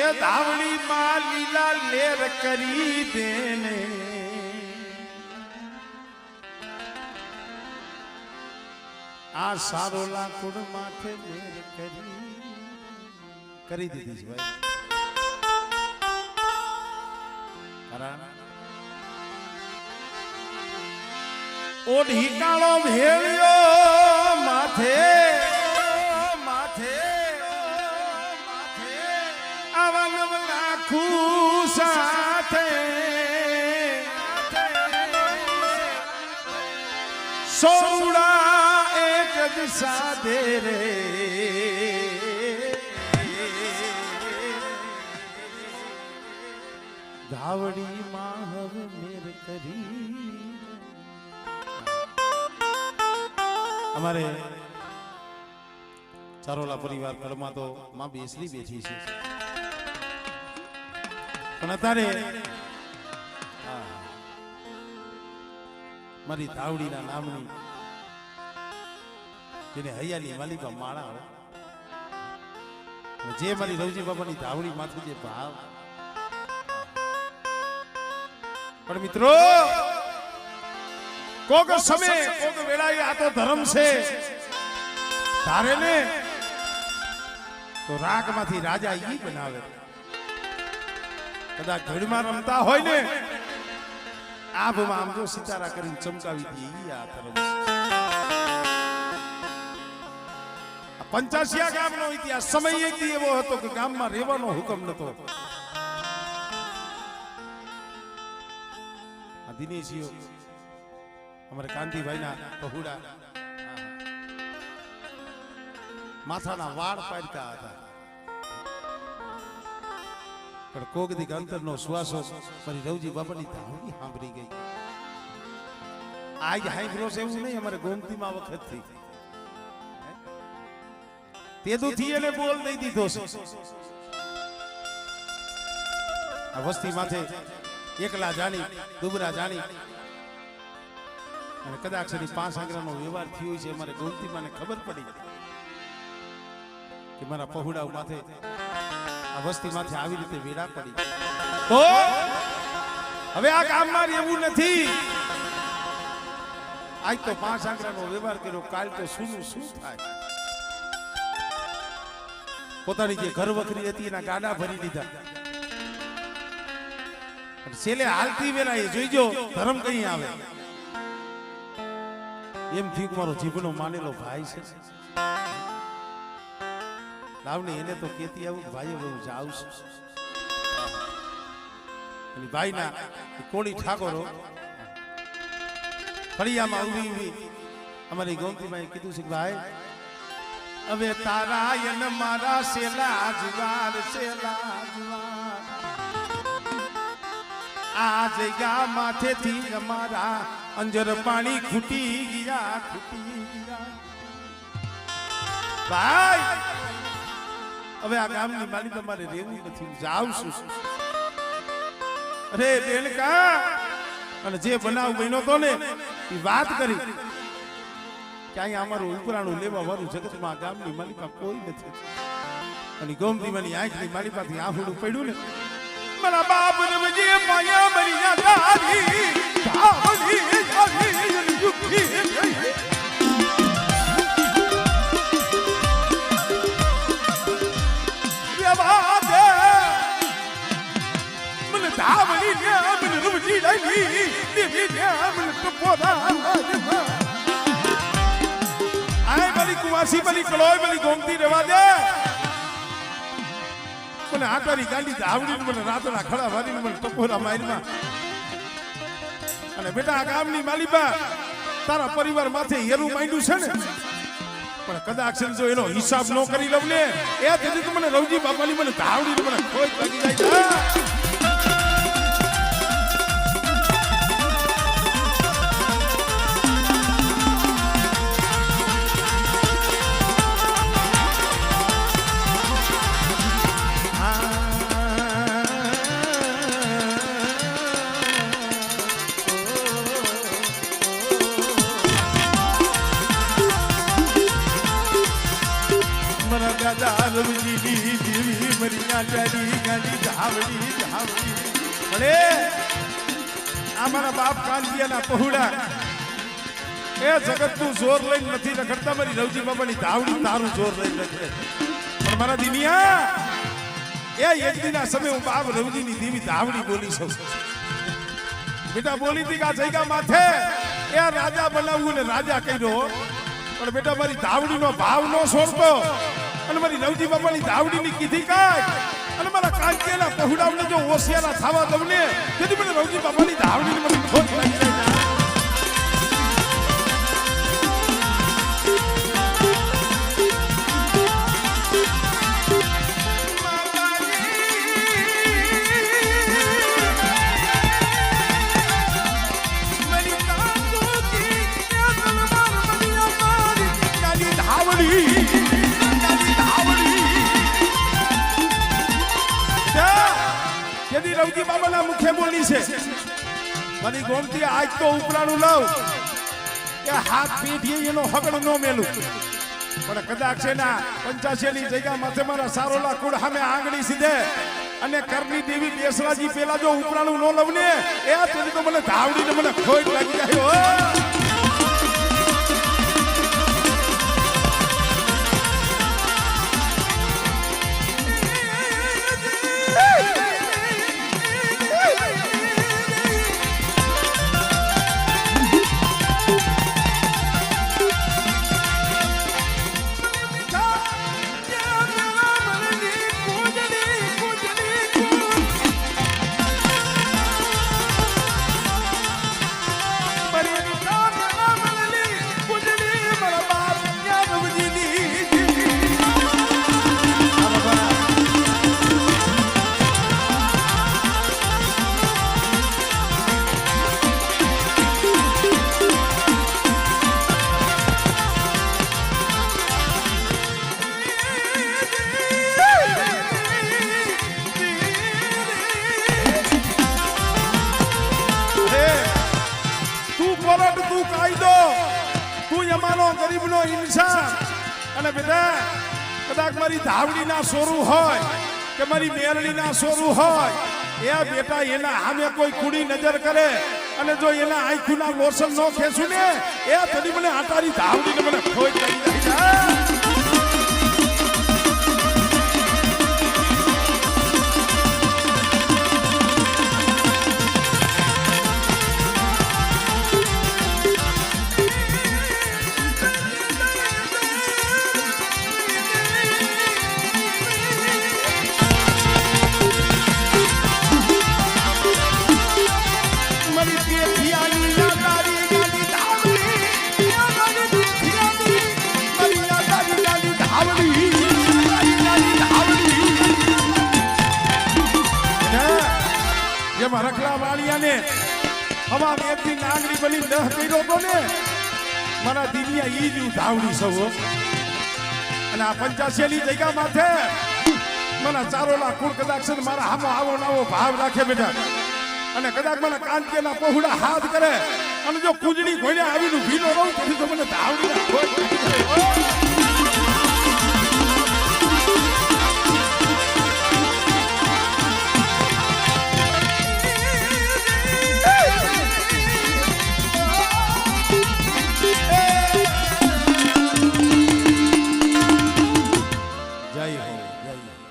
એ ધાવણી માં લીલા લેર કરી દેને આ સારો લાકુડ માથે લેર કરી દીધી છે ભાઈ કારણ ઓઢી કાળો ભેળ્યો માથે આવા નવ લાખું સાથે સોડા એક જ સાધે રે ધાવડી માં હવે મેર કરી અમારે ચારોલા પરિવાર ઘરમાં તો માં બેસલી બેઠી છે પણ અત્યારે મારી ધાવડીના નામની જેને હૈયાની માલિકા માળા જે મારી રવજી બાબાની ધાવડી માથે જે ભાવ પણ મિત્રો કોક સમય કોક વેળાએ આ તો ધર્મ છે તારે ને તો રાગમાંથી રાજા ઈ બનાવે કદાચ ઘડીમાં રમતા હોય ને આભમાં આમ જો સિતારા કરીને ચમકાવી દે ઈ આ ધર્મ છે પંચાસિયા ગામનો ઇતિહાસ સમય એક એવો હતો કે ગામમાં રહેવાનો હુકમ નતો આ દિનેશીઓ અમારે કાંતિભાઈના પહુડા માથાના વાળ પાડતા હતા પણ કોક દીક અંતરનો શ્વાસો મારી રવજી બાબાની ધાવડી સાંભળી ગઈ આજ હાંભળો છે એવું નહીં અમારે ગોમતીમાં વખત થઈ તેદુથી એને બોલ દઈ દીધો છે આ વસ્તી માથે એકલા જાણી દુબરા જાણી અને કદાચ એની 5 આંગળાનો વ્યવહાર થયો છે અમારે ગોમતીમાં ખબર પડી કે મારા પહોળા માથે આ વસ્તી માથે આવી રીતે વેડા પડી તો હવે આ ગામમાં એવું નથી આજ તો 5 આંગળાનો વ્યવહાર કર્યો કાલ તો શું થાય પોતાની જે ઘર વખરી હતી એના ગાડા ભરી દીધા છેલ્લે હાલતી વેલા એ જોઈજો ધર્મ કઈ આવે એમ થયું મારો જીવનો માનેલો ભાઈ છે લાવણી એને તો કેતી આવું ભાઈ હવે હું જાઉં છું અને ભાઈના કોળી ઠાકોરો ફળિયામાં ઉભી અમારી ગોમતીમાં કીધું છે ભાઈ હવે તારા યન મારા સેલા જુવાર આ જગ્યા માથેથી અમારા અંજર પાણી ખૂટી ગયા ભાઈ હવે આ ગામની માલી તમારે રહેવું નથી જાવ છું અરે બેન કા અને જે બનાવ બન્યો તો ને એ વાત કરી કે અહીંયા અમારું ઉપરાણું લેવા વાળું જગતમાં ગામની માલિકા કોઈ નથી અને ગોમતીમાંની આંખની માલિકાથી આંખડું પડ્યું ને મારા બાપ રમજે માયા મરી જાતી ધાવડી જાતી દુખી ધાવડી ને મને રમજી ડાલી દેવી ને મને ટપોરા આય બલી કુવાસી બલી કલોય બલી ગોમતી રહેવા દે મને આટારી ગાંડી ધાવડી મને રાતના ખડા વારીને મને ટપોરા મારીમાં અને બેટા આ ગામની માલીબા તારા પરિવાર માથે હેરું માંડ્યું છે ને પણ કદાચ જો એનો હિસાબ ન કરી લઉં ને એ તેથી તો મને રવજી બાપાની મને ધાવડી મને ખોટ લાગી જાય ગોદડીના ડેડી ગાડી ધાવડી ધાવડી ભલે આ મારા બાપ કાંતિયાના પહોળા એ જગતનું જોર લઈને નથી રખડતા મારી રવજી બાબાની ધાવડી તારું જોર લઈને રખડે પણ મારા દિનિયા એ એક દિના સમય હું બાપ રવજીની દેવી ધાવડી બોલી છું બેટા બોલી હતી કે આ જગ્યા માથે એ રાજા બનાવવું ને રાજા કર્યો પણ બેટા મારી ધાવડીનો ભાવ ન છોડતો અને મારી રવજી બાબાની ધાવડીની કીધી કાય અને મારા કાંતિયાના પહોળાવને જો ઓસિયાના થાવા દઉં ને તેથી મને રવજી બાબાની ધાવડીને મને ખોટ લાગી જાય રવજી બાબાના મુખે બોલી છે મારી ગોમતી આજ તો ઉપરાણું લઉં કે હાથ પીઠીએ એનો હગડ ન મેલું પણ કદાચ છે ના 85 ની જગ્યા માથે મારા સારોલા કુળ સામે આંગળી સીધે અને કરની દેવી બેસરાજી પેલા જો ઉપરાણું ન લઉં ને એ તેની તો મને ધાવડીને મને ખોટ લાગી જાય ગરીબનો ઇન્સાન અને બેટા કદાચ મારી ધાવડીના સોરું હોય કે મારી મેરડીના સોરું હોય એ બેટા એના સામે કોઈ કુડી નજર કરે અને જો એના આંખના લોસન ન ખેંચું ને એ તડી મને આટારી ધાવડીને મને ખોઈ કરી જાય રખલા વાળિયાને હવા મેથી નાગરી બની દહ કર્યો તો ને મારા દીનિયા ઈ જ ધાવડી સૌ અને આ 85 ની જગ્યા માથે મારા ચારોલા કુળ કદાચ મારા હામો આવો નાવો ભાવ રાખે બેટા અને કદાચ મને કાંતિયાના પહોળા હાથ કરે અને જો કુંજડી કોઈને આવીને ભીનો રહું તેથી તો મને ધાવડી જય હો જય